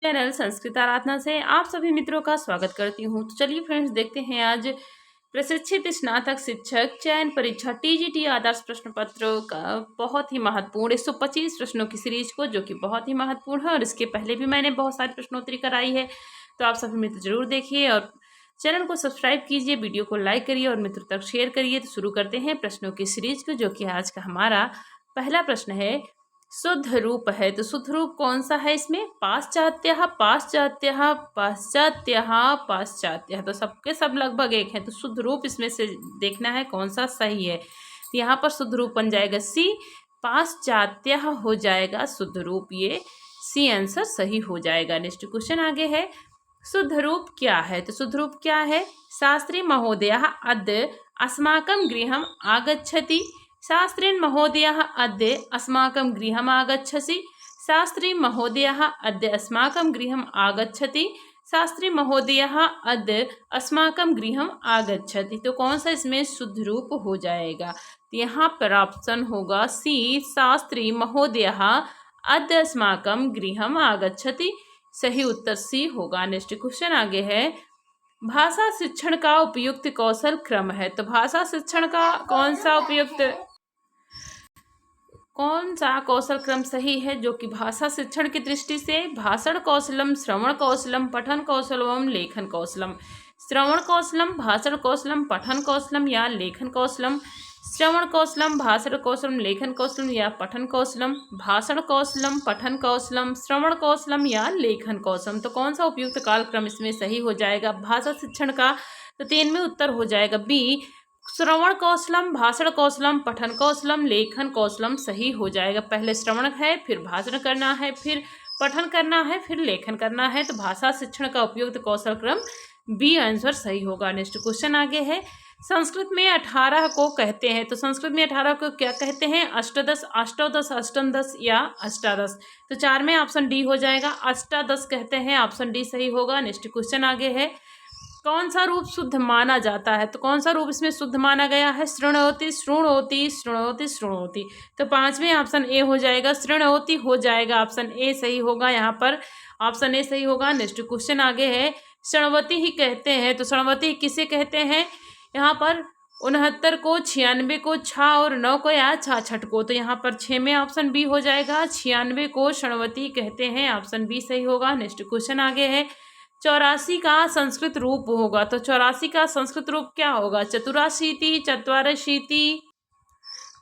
Channel Sanskrit आराधना से आप सभी मित्रों का स्वागत करती हूँ। तो चलिए फ्रेंड्स, देखते हैं आज प्रशिक्षित स्नातक शिक्षक चयन परीक्षा टीजीटी आदर्श प्रश्न पत्रों का बहुत ही महत्वपूर्ण 125 प्रश्नों की सीरीज को, जो कि बहुत ही महत्वपूर्ण है और इसके पहले भी मैंने बहुत सारी प्रश्नोत्तरी कराई है। तो आप सभी मित्र जरूर देखिए और चैनल को सब्सक्राइब कीजिए, वीडियो को लाइक करिए और मित्रों तक शेयर करिए। तो शुरू करते हैं प्रश्नों की सीरीज को, जो कि आज का हमारा पहला प्रश्न है। शुद्ध रूप है, तो शुद्ध रूप कौन सा है इसमें? पाश्चात्य, पाश्चात्य, पाश्चात्य, पाश्चात्य। तो सबके सब लगभग एक है, तो शुद्ध रूप इसमें से देखना है कौन सा सही है। तो यहाँ पर शुद्ध रूप बन जाएगा सी, पाश्चात्य हो जाएगा शुद्ध रूप, ये सी आंसर सही हो जाएगा। नेक्स्ट क्वेश्चन आगे है, शुद्ध रूप क्या है? तो शुद्ध रूप क्या है? शास्त्री महोदयः अद्य अस्माकं गृहम् आगच्छति। शास्त्रीन् महोदयः अद्य अस्माकं गृहम् आगच्छसि। शास्त्री महोदयः अद्य अस्माकं गृहम् आगच्छति। शास्त्री महोदयः अद्य अस्माकं गृहम् आगच्छति। तो कौन सा इसमें शुद्ध रूप हो जाएगा? तो यहाँ पर ऑप्शन होगा सी, शास्त्री महोदयः अद्य अस्माकं गृहम् आगच्छति। सही उत्तर सी होगा। नेक्स्ट क्वेश्चन आगे है, भाषा शिक्षण का उपयुक्त कौशल क्रम है। तो भाषा शिक्षण का कौन सा कौशल क्रम सही है, जो कि भाषा शिक्षण की दृष्टि से भाषण कौशलम, श्रवण कौशलम, पठन कौशलम, लेखन कौशलम। श्रवण कौशलम, भाषण कौशलम, पठन कौशलम या लेखन कौशलम। श्रवण कौशलम, भाषण कौशलम, लेखन कौशलम या पठन कौशलम। भाषण कौशलम, पठन कौशलम, श्रवण कौशलम या लेखन कौशलम। तो कौन सा उपयुक्त कालक्रम इसमें सही हो जाएगा भाषा शिक्षण का? तो 3 में उत्तर हो जाएगा बी, श्रवण कौशलम, भाषण कौशलम, पठन कौशलम, लेखन कौशलम सही हो जाएगा। पहले श्रवण है, फिर भाषण करना है, फिर पठन करना है, फिर लेखन करना है। तो भाषा शिक्षण का उपयुक्त कौशल क्रम बी आंसर सही होगा। नेक्स्ट क्वेश्चन आगे है, संस्कृत में 18 को कहते हैं। तो संस्कृत में 18 को क्या कहते हैं? अष्टादश, अष्टोदश, अष्टमदश या अष्टादश। तो 4 में ऑप्शन डी हो जाएगा, अष्टादश कहते हैं, ऑप्शन डी सही होगा। नेक्स्ट क्वेश्चन आगे है, कौन सा रूप शुद्ध माना जाता है? तो कौन सा रूप इसमें शुद्ध माना गया है? शृणोति, शृणोति, शृणोति, शृणोति। तो 5वें ऑप्शन ए हो जाएगा, शृणोति हो जाएगा, ऑप्शन ए सही होगा। यहाँ पर ऑप्शन ए सही होगा। नेक्स्ट क्वेश्चन आगे है, शृणवती ही कहते हैं। तो शृणवती किसे कहते हैं? यहाँ पर 69 को, 96 को, 6 और 9 को या 66 को। तो यहाँ पर 6 में ऑप्शन बी हो जाएगा, 96 को शृणवती कहते हैं, ऑप्शन बी सही होगा। नेक्स्ट क्वेश्चन आगे है, 84 का संस्कृत रूप होगा। तो 84 का संस्कृत रूप क्या होगा? चतुराशीति, चत्वारशीति,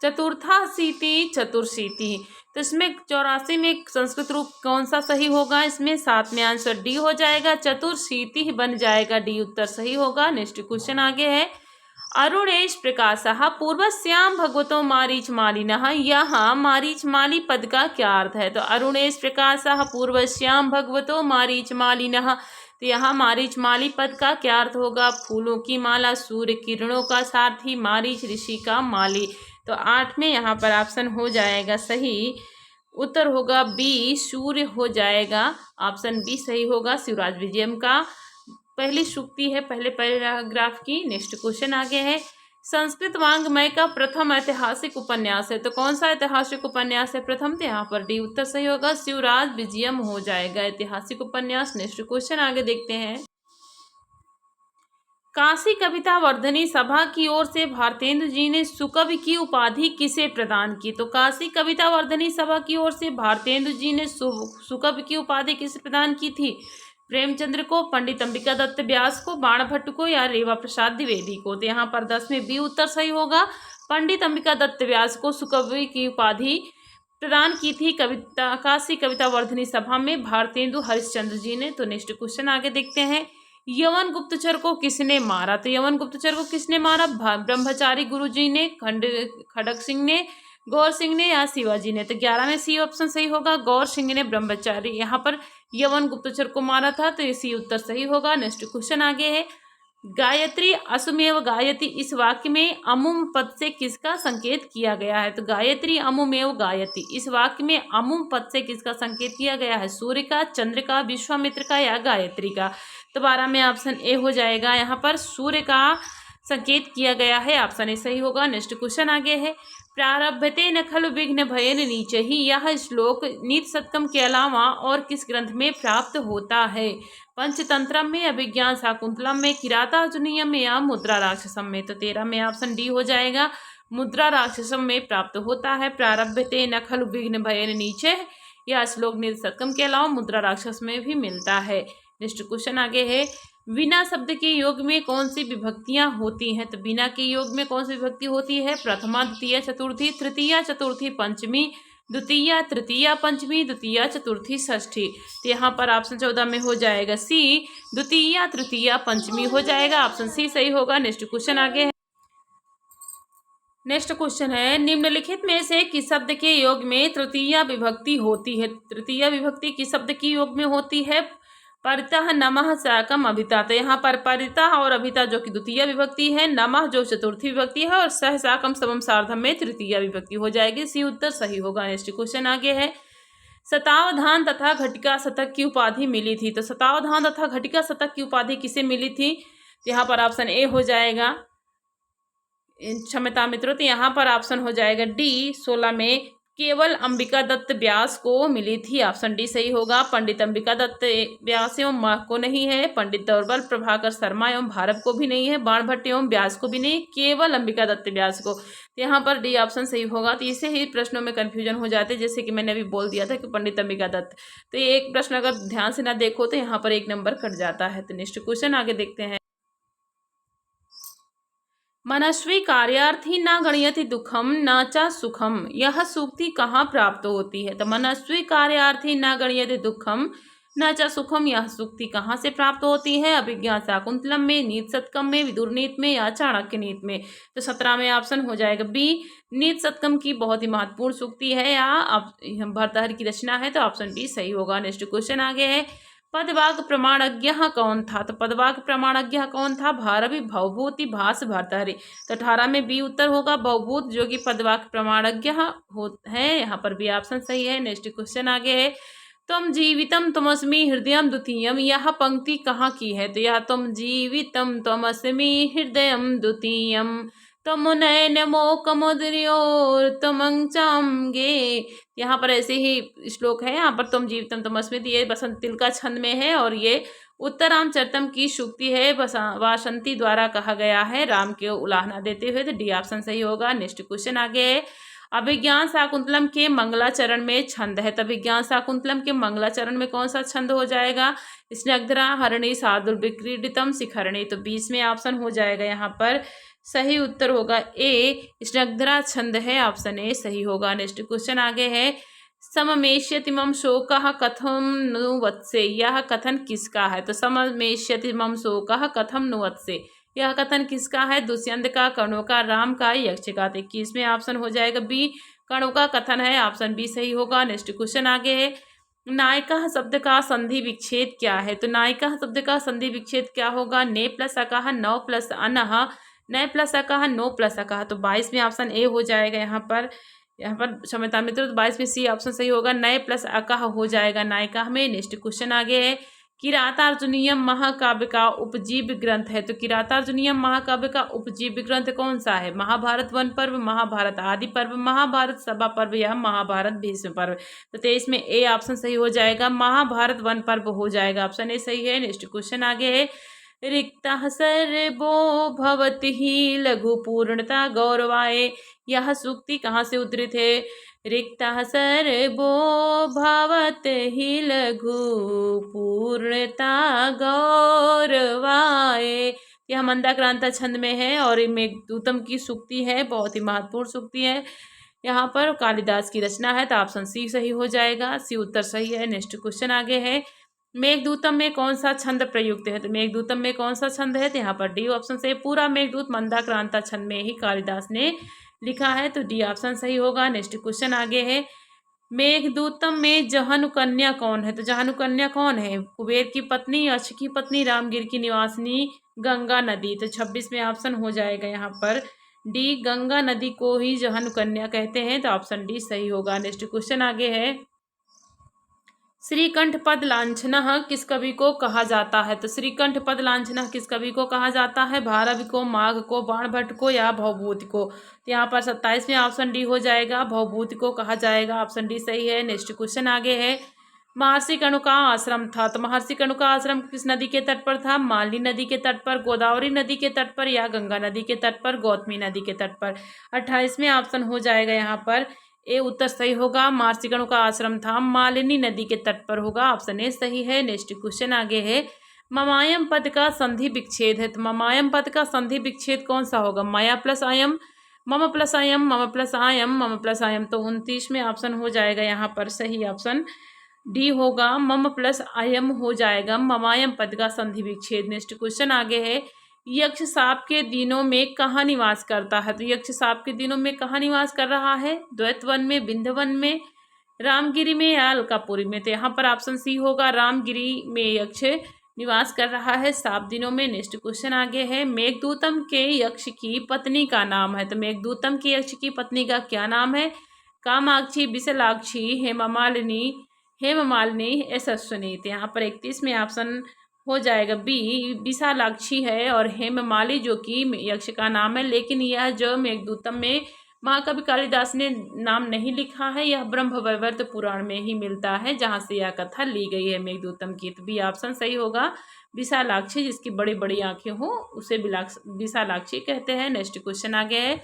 चतुर्थाशीति, चतुर्शीति। तो इसमें 84 में संस्कृत रूप कौन सा सही होगा? इसमें 7 में आंसर डी हो जाएगा, चतुर्शीति ही बन जाएगा, डी उत्तर सही होगा। नेक्स्ट क्वेश्चन आगे है, अरुणेश प्रकाशः पूर्वस्याम भगवतो मारीचमालिनः। यहाँ मारीचमाली पद का क्या अर्थ है? तो अरुणेश प्रकाशः पूर्वस्याम भगवतो मारीचमालिनः। तो यहाँ मारीचमाली पद का क्या अर्थ होगा? फूलों की माला, सूर्य किरणों का सारथी, मारीच ऋषि का माली। तो 8 में यहाँ पर ऑप्शन हो जाएगा सही, उत्तर होगा बी, सूर्य हो जाएगा, ऑप्शन बी सही होगा। शिवराज विजयम का पहली सूक्ति है, पहले पैराग्राफ की। नेक्स्ट क्वेश्चन आगे है, संस्कृत वांग्मय का प्रथम ऐतिहासिक उपन्यास है। तो कौन सा ऐतिहासिक उपन्यास है प्रथम? तो यहाँ पर डी उत्तर सही होगा, शिवराज विजयम हो जाएगा ऐतिहासिक उपन्यास। नेक्स्ट क्वेश्चन आगे देखते हैं, काशी कविता वर्धनी सभा की ओर से भारतेंदु जी ने सुकवि की उपाधि किसे प्रदान की? तो काशी कविता वर्धनी सभा की ओर से भारतेंदु जी ने सुकवि की उपाधि किसे प्रदान की थी? प्रेमचंद्र को, पंडित अंबिका दत्त व्यास को, बाणभट्ट को या रेवा प्रसाद द्विवेदी को। तो यहाँ पर 10 में बी उत्तर सही होगा, पंडित अंबिका दत्त व्यास को सुकवि की उपाधि प्रदान की थी कविता काशी कविता वर्धनी सभा में भारतेंदु हरिश्चंद्र जी ने। तो नेक्स्ट क्वेश्चन आगे देखते हैं, यवन गुप्तचर को किसने मारा? तो यवन गुप्तचर को किसने मारा? ब्रह्मचारी गुरु जी ने, खड़ग सिंह ने, गौर सिंह ने या शिवाजी ने। तो 11 में सी ऑप्शन सही होगा, गौर सिंह ने ब्रह्मचारी यहाँ पर यवन गुप्तचर को मारा था, तो इसी उत्तर सही होगा। नेक्स्ट क्वेश्चन आगे है, गायत्री असुमेव गायति, इस वाक्य में अमुम पद से किसका संकेत किया गया है? तो गायत्री अमुमेव गायति, इस वाक्य में अमुम पद से किसका संकेत किया गया है? सूर्य का, चंद्र का, विश्वामित्र का या गायत्री का। तो 12 में ऑप्शन ए हो जाएगा, यहाँ पर सूर्य का संकेत किया गया है, ऑप्शन ए सही होगा। नेक्स्ट क्वेश्चन आगे है, प्रारभ्यते न खलु विघ्न भयन नीचे ही। यह श्लोक नीति शतकम के अलावा और किस ग्रंथ में प्राप्त होता है? पंचतंत्रम में, अभिज्ञान शाकुंतलम में, किरातार्जुनीयम में या मुद्रा राक्षसम में? तो 13 में ऑप्शन डी हो जाएगा, मुद्रा राक्षसम में प्राप्त होता है। प्रारभ्यते न खलु विघ्न भयन नीचे, यह श्लोक नीति शतकम के अलावा मुद्रा राक्षस में भी मिलता है। नेक्स्ट क्वेश्चन आगे है, बिना शब्द के योग में कौन सी विभक्तियां होती हैं? तो बिना के योग में कौन सी विभक्ति होती है? प्रथमा, द्वितीय, चतुर्थी, तृतीया, चतुर्थी, पंचमी, द्वितीया, तृतीया, पंचमी, द्वितीया, चतुर्थी, षष्ठी। तो यहाँ पर ऑप्शन 14 में हो जाएगा सी, द्वितीया, तृतीया, पंचमी हो जाएगा। ऑप्शन सी सही होगा। नेक्स्ट क्वेश्चन आगे है, नेक्स्ट क्वेश्चन है, निम्नलिखित में से किस शब्द के योग में तृतीया विभक्ति होती है? तृतीया विभक्ति किस शब्द की योग में होती है? परितः, नमः, साकम, अभिता। तो यहाँ पर परितः और अभिता जो कि द्वितीय विभक्ति है, नमः जो चतुर्थी विभक्ति है, और सह, साकम, समम, सार्धम में तृतीय विभक्ति हो जाएगी। सी उत्तर सही होगा। नेक्स्ट क्वेश्चन आगे है, शतावधान तथा घटिका शतक की उपाधि मिली थी। तो शतावधान तथा घटिका शतक की उपाधि किसे मिली थी? तो यहाँ पर ऑप्शन ए हो जाएगा, क्षमता मित्रों, तो यहाँ पर ऑप्शन हो जाएगा डी, 16 में केवल अंबिका दत्त व्यास को मिली थी। ऑप्शन डी सही होगा। पंडित अंबिका दत्त व्यास एवं माह को नहीं है, पंडित दौर्बल प्रभाकर शर्मा एवं भारत को भी नहीं है, बाणभट्ट एवं व्यास को भी नहीं, केवल अंबिका दत्त व्यास को। तो यहाँ पर डी ऑप्शन सही होगा। तो इसे ही प्रश्नों में कन्फ्यूजन हो जाते हैं, जैसे कि मैंने अभी बोल दिया था कि पंडित अंबिका दत्त। तो ये एक प्रश्न अगर ध्यान से ना देखो तो यहाँ पर 1 नंबर कट जाता है। तो नेक्स्ट क्वेश्चन आगे देखते हैं, मनस्वी कार्यार्थी न गणयति दुखम न च सुखम, यह सूक्ति कहाँ प्राप्त होती है? तो मनस्वी कार्यार्थी न गणयति दुखम न च सुखम, यह सूक्ति कहाँ से प्राप्त होती है? अभिज्ञान शाकुंतलम में, नीति शतकम में, विदुर नीति में या चाणक्य नीति में? तो 17 में ऑप्शन हो जाएगा बी, नीति शतकम की बहुत ही महत्वपूर्ण सूक्ति है या भर्तृहरि की रचना है। तो ऑप्शन डी सही होगा। नेक्स्ट क्वेश्चन आगे है, पदवाग प्रमाणज्ञ कौन था? तो पदवाग प्रमाणज्ञ कौन था? भारवी, भवभूति, भास, भर्तृहरि। तो 18 में बी उत्तर होगा, भवभूत जो कि पदवाग प्रमाणज्ञ है। यहाँ पर भी ऑप्शन सही है। नेक्स्ट क्वेश्चन आगे है, तुम जीवितम तमस्मी हृदयम द्वितीयम, यह पंक्ति कहाँ की है? तो यह तुम जीवितम तमस्मी हृदयम द्वितीयम, तम नयन मोकमुद्र्योर्तमंचांगे। यहाँ पर ऐसे ही श्लोक है। यहाँ पर तुम जीवितम तमस्मी, ये बसंत तिल का छंद में है और ये उत्तरामचरितम की सूक्ति है, वासंती द्वारा कहा गया है राम के उलाहना देते हुए। तो डी ऑप्शन सही होगा। नेक्स्ट क्वेश्चन आगे है, अभिज्ञान शाकुंतलम के मंगलाचरण में छंद है। तो अभिज्ञान शाकुंतलम के मंगलाचरण में कौन सा छंद हो जाएगा? स्निग्धा, हरिणी, शार्दुल, विक्रीडितम, शिखरणी। तो 20 में ऑप्शन हो जाएगा। यहाँ पर सही उत्तर होगा ए, स्निग्धा छंद है। ऑप्शन ए सही होगा। नेक्स्ट क्वेश्चन आगे है, सममेष्यति मम शोकः कथम नु वत्से, यह कथन किसका है? तो सममेष्यति मम शोकः कथम नु वत्से, यह कथन किसका है? दुष्यंत का, कर्णों का, राम का, यक्ष का। 21 में ऑप्शन हो जाएगा बी, कर्णों का कथन है। ऑप्शन बी सही होगा। नेक्स्ट क्वेश्चन आगे है, नायिका शब्द का संधि विच्छेद क्या है? तो नायिका शब्द का संधि विच्छेद क्या होगा? ने प्लस अकह, नौ प्लस अनह, नय प्लस अकह, नो प्लस अकह। तो 22 में ऑप्शन ए हो जाएगा। यहाँ पर क्षमता मित्र, तो 22 में सी ऑप्शन सही होगा, नय प्लस अकह हो जाएगा नायिका में। नेक्स्ट क्वेश्चन आगे है, किरातार्जुनीयम महाकाव्य का उपजीव्य ग्रंथ है। तो किरातार्जुनीयम महाकाव्य का उपजीव्य ग्रंथ कौन सा है? महाभारत वन पर्व, महाभारत आदि पर्व, महाभारत सभा पर्व या महाभारत भीष्म पर्व। तो 23 में ए ऑप्शन सही हो जाएगा, महाभारत वन पर्व हो जाएगा। ऑप्शन ए सही है। नेक्स्ट क्वेश्चन आगे है, रिक्तः सर्वो भवति ही लघु पूर्णता गौरवाय, यह सूक्ति कहाँ से उद्धृत है? रिक्तः सर्वो भवति लघु पूर्णता गौरवाय, यह मंदाक्रांता छंद में है और ये मेघदूतम की सूक्ति है, बहुत ही महत्वपूर्ण सूक्ति है। यहाँ पर कालिदास की रचना है। तो ऑप्शन सी सही हो जाएगा। सी उत्तर सही है। नेक्स्ट क्वेश्चन आगे है, मेघदूतम में कौन सा छंद प्रयुक्त है? तो मेघदूतम में कौन सा छंद है? तो यहाँ पर डी ऑप्शन से पूरा मेघदूत मंदाक्रांता छंद में ही कालिदास ने लिखा है। तो डी ऑप्शन सही होगा। नेक्स्ट क्वेश्चन आगे है, मेघदूतम में जहनु कन्या कौन है? तो जहनु कन्या कौन है? कुबेर की पत्नी, यक्ष की पत्नी, रामगिर की निवासिनी, गंगा नदी। तो 26 में ऑप्शन हो जाएगा यहाँ पर डी, गंगा नदी को ही जहनु कन्या कहते हैं। तो ऑप्शन डी सही होगा। नेक्स्ट क्वेश्चन आगे है, श्रीकंठ पद लांछनः किस कवि को कहा जाता है? तो श्रीकंठ पद लांछनः किस कवि को कहा जाता है? भारवी को, माघ को, बाणभट्ट को या भवभूति को? तो यहाँ पर 27 में ऑप्शन डी हो जाएगा, भवभूति को कहा जाएगा। ऑप्शन डी सही है। नेक्स्ट क्वेश्चन आगे है, महर्षि कणु का आश्रम था। तो महर्षि कणु का आश्रम किस नदी के तट पर था? मालिनी नदी के तट पर, गोदावरी नदी के तट पर या गंगा नदी के तट पर, गौतमी नदी के तट पर? 28 में ऑप्शन हो जाएगा यहाँ पर ए उत्तर सही होगा। महर्षि कणु का आश्रम था मालिनी नदी के तट पर होगा। ऑप्शन ए सही है। नेक्स्ट क्वेश्चन आगे है, ममायम पद का संधि विच्छेद है। तो ममायम पद का संधि विच्छेद कौन सा होगा? माया प्लस आयम, मम प्लस आयम, मम प्लस आयम, मम प्लस आयम। तो 29 में ऑप्शन हो जाएगा यहाँ पर सही। ऑप्शन डी होगा, मम प्लस आयम हो जाएगा ममायम पद का संधि विच्छेद। नेक्स्ट क्वेश्चन आगे है, यक्ष साप के दिनों में कहाँ निवास करता है? तो यक्ष साप के दिनों में कहाँ निवास कर रहा है? द्वैतवन में, विंध्यवन में, रामगिरी में या अलकापुरी में? तो यहाँ पर ऑप्शन सी होगा, रामगिरी में यक्ष निवास कर रहा है साप दिनों में। नेक्स्ट क्वेश्चन आगे है, मेघदूतम के यक्ष की पत्नी का नाम है। तो मेघदूतम के यक्ष की पत्नी का क्या नाम है? कामाक्षी, विशालाक्षी, हेममालिनी, हेममालिनी, यशस्विनी। तो यहाँ पर 31 में ऑप्शन हो जाएगा बी, विशालाक्षी है और हेममाली जो कि यक्ष का नाम है। लेकिन यह जो मेघदूतम में महाकवि कालिदास ने नाम नहीं लिखा है, यह ब्रह्मवैवर्त पुराण में ही मिलता है, जहाँ से यह कथा ली गई है मेघदूतम की। तो बी ऑप्शन सही होगा, विशालाक्षी जिसकी बड़ी बड़ी आंखें हो उसे विशालाक्षी कहते हैं। नेक्स्ट क्वेश्चन आगे है,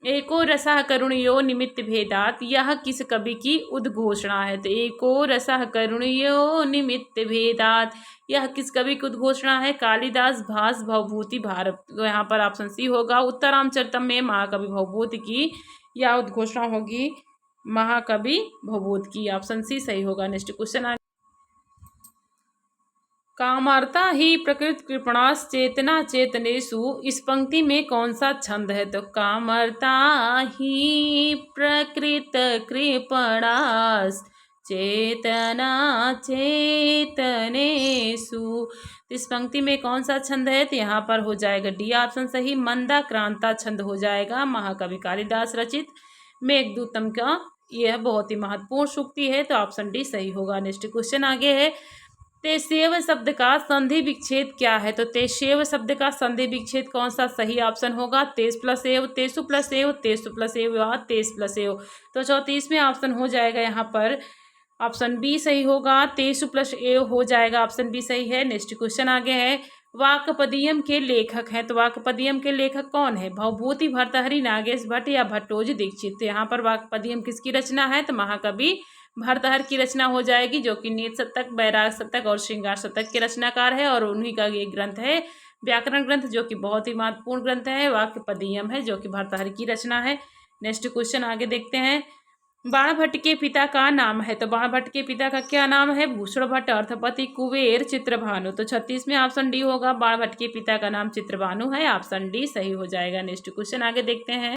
एको रसः करुणयो निमित्त भेदात, यह किस कवि की उद्घोषणा है? तो एको रसः करुणयो निमित्त भेदात, यह किस कवि की उद्घोषणा है? कालिदास, भास, भवभूति, भारत। तो यहाँ पर ऑप्शन सी होगा, उत्तरामचरितम में महाकवि भवभूति की यह उद्घोषणा होगी, महाकवि भवभूति की। ऑप्शन सी सही होगा। नेक्स्ट क्वेश्चन, कामर्ता ही प्रकृत कृपणास चेतना चेतनेषु, इस पंक्ति में कौन सा छंद है? तो कामर्ता ही प्रकृत कृपणास चेतना चेतनेषु, इस पंक्ति में कौन सा छंद है? तो यहाँ पर हो जाएगा डी ऑप्शन सही, मंदाक्रांता छंद हो जाएगा, महाकवि कालिदास रचित मेघदूतम का यह बहुत ही महत्वपूर्ण सूक्ति है। तो ऑप्शन डी सही होगा। नेक्स्ट क्वेश्चन आगे है, तेसेव शब्द का संधि विच्छेद क्या है? तो तेसेव शब्द का संधि विच्छेद कौन सा सही ऑप्शन होगा? तेस प्लस एव, तेसु प्लस एव, तेसु प्लस एव या तेस प्लस एव। तो 34 में ऑप्शन हो जाएगा यहाँ पर ऑप्शन बी सही होगा, तेसु प्लस एव हो जाएगा। ऑप्शन बी सही है। नेक्स्ट क्वेश्चन आगे है, वाक्पदीयम के लेखक हैं। तो वाक्पदीयम के लेखक कौन है? भवभूति, भर्तहरि, नागेश भट्ट या भट्टोजी दीक्षित। तो यहाँ पर वाक्पदीयम किसकी रचना है? तो महाकवि भर्तहर की रचना हो जाएगी, जो कि नीति शतक, बैराग शतक और श्रृंगार शतक के रचनाकार है। और उन्हीं का ये ग्रंथ है व्याकरण ग्रंथ, जो कि बहुत ही महत्वपूर्ण ग्रंथ है। वाक्पदीयम है जो कि भर्तहर की रचना है। नेक्स्ट क्वेश्चन आगे देखते हैं, बाणभट्ट के पिता का नाम है। तो बाणभट्ट के पिता का क्या नाम है? भूषण भट्ट, अर्थपति, कुबेर, चित्रभानु। तो 36 में ऑप्शन डी होगा, बाणभट्ट के पिता का नाम चित्रभानु है। ऑप्शन डी सही हो जाएगा। नेक्स्ट क्वेश्चन आगे देखते हैं,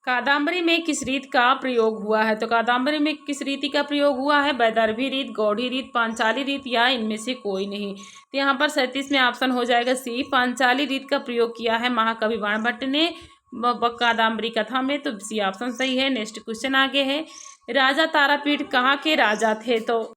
कादम्बरी में किस रीत का प्रयोग हुआ है? तो कादम्बरी में किस रीति का प्रयोग हुआ है? वैदर्भी रीत, गौड़ी रीत, पांचाली रीत या इनमें से कोई नहीं। तो यहाँ पर 37 में ऑप्शन हो जाएगा सी, पांचाली रीत का प्रयोग किया है महाकवि बाणभट्ट ने कादम्बरी कथा में। तो सी ऑप्शन सही है। नेक्स्ट क्वेश्चन आगे है, राजा तारापीठ कहाँ के राजा थे? तो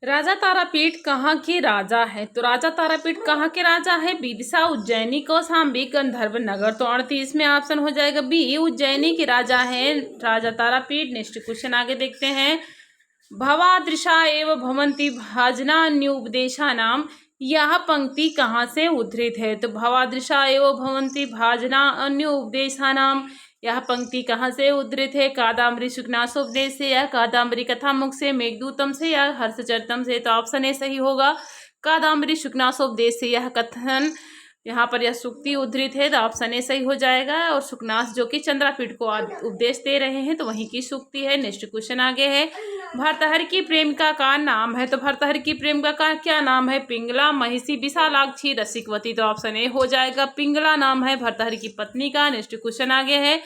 राजा तारापीठ कहाँ के राजा है? तो राजा तारापीठ कहाँ के राजा है? विदिशा, उज्जैनी, कौशाम्बी, गंधर्व नगर। तो 38 में ऑप्शन हो जाएगा बी, उज्जैनी के राजा है राजा तारापीठ। नेक्स्ट क्वेश्चन आगे देखते हैं, भवादृशा एव भवन्ति भाजनान्योपदेशा नाम, यह पंक्ति कहाँ से उद्धृत है? तो भवादृशा एव भवन्ति भाजनान्योपदेशा नाम, यह पंक्ति कहाँ से उद्धृत है? कादम्बरी शुकनासोपदेश से या कादम्बरी कथामुख से, मेघदूतम से या हर्षचरितम से? तो ऑप्शन ए सही होगा, कादम्बरी शुकनासोपदेश से यह कथन, यहाँ पर यह सूक्ति उद्धृत है। तो ऑप्शन ए सही हो जाएगा। और शुकनास जो कि चंद्रापीठ को उपदेश दे रहे हैं, तो वहीं की सूक्ति है। नेक्स्ट क्वेश्चन आगे है, भर्तहर की प्रेमिका का नाम है। तो भर्तहर की प्रेमिका का क्या नाम है? पिंगला, महिषी, विशालाक्षी, रसिकवती। तो ऑप्शन ए हो जाएगा, पिंगला नाम है भर्तहर की पत्नी का। नेक्स्ट क्वेश्चन आगे है,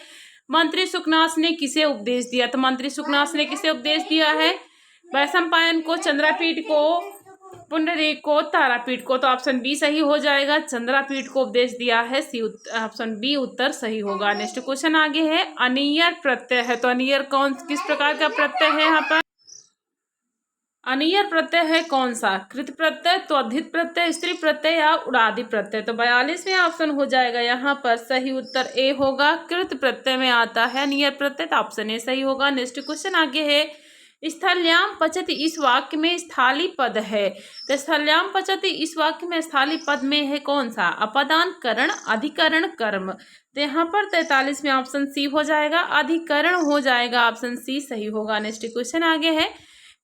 मंत्री शुकनास ने किसे उपदेश दिया? तो मंत्री शुकनास ने किसे उपदेश दिया है? वैशंपायन को, चंद्रापीठ को, पुंडरीको तारापीठ को, तो ऑप्शन बी सही हो जाएगा। चंद्रापीठ को उपदेश दिया है, सी ऑप्शन बी उत्तर सही होगा। नेक्स्ट क्वेश्चन आगे है, अनियर प्रत्यय है, तो अनियर कौन किस प्रकार का प्रत्यय है यहाँ पर? अनियर प्रत्यय है कौन सा? कृत प्रत्यय, त्वधित प्रत्यय, स्त्री प्रत्यय या उडादि प्रत्यय। तो 42वें ऑप्शन हो जाएगा यहाँ पर सही उत्तर ए होगा। कृत प्रत्यय में आता है अनियर प्रत्यय, तो ऑप्शन ए सही होगा। नेक्स्ट क्वेश्चन आगे है, स्थल्याम पचति इस वाक्य में स्थाली पद है, तो स्थल्याम पचति इस वाक्य में स्थाली पद में है कौन सा? अपदान, करण, अधिकरण, कर्म। तो यहाँ पर 43वें ऑप्शन सी हो जाएगा, अधिकरण हो जाएगा, ऑप्शन सी सही होगा। नेक्स्ट क्वेश्चन आगे है,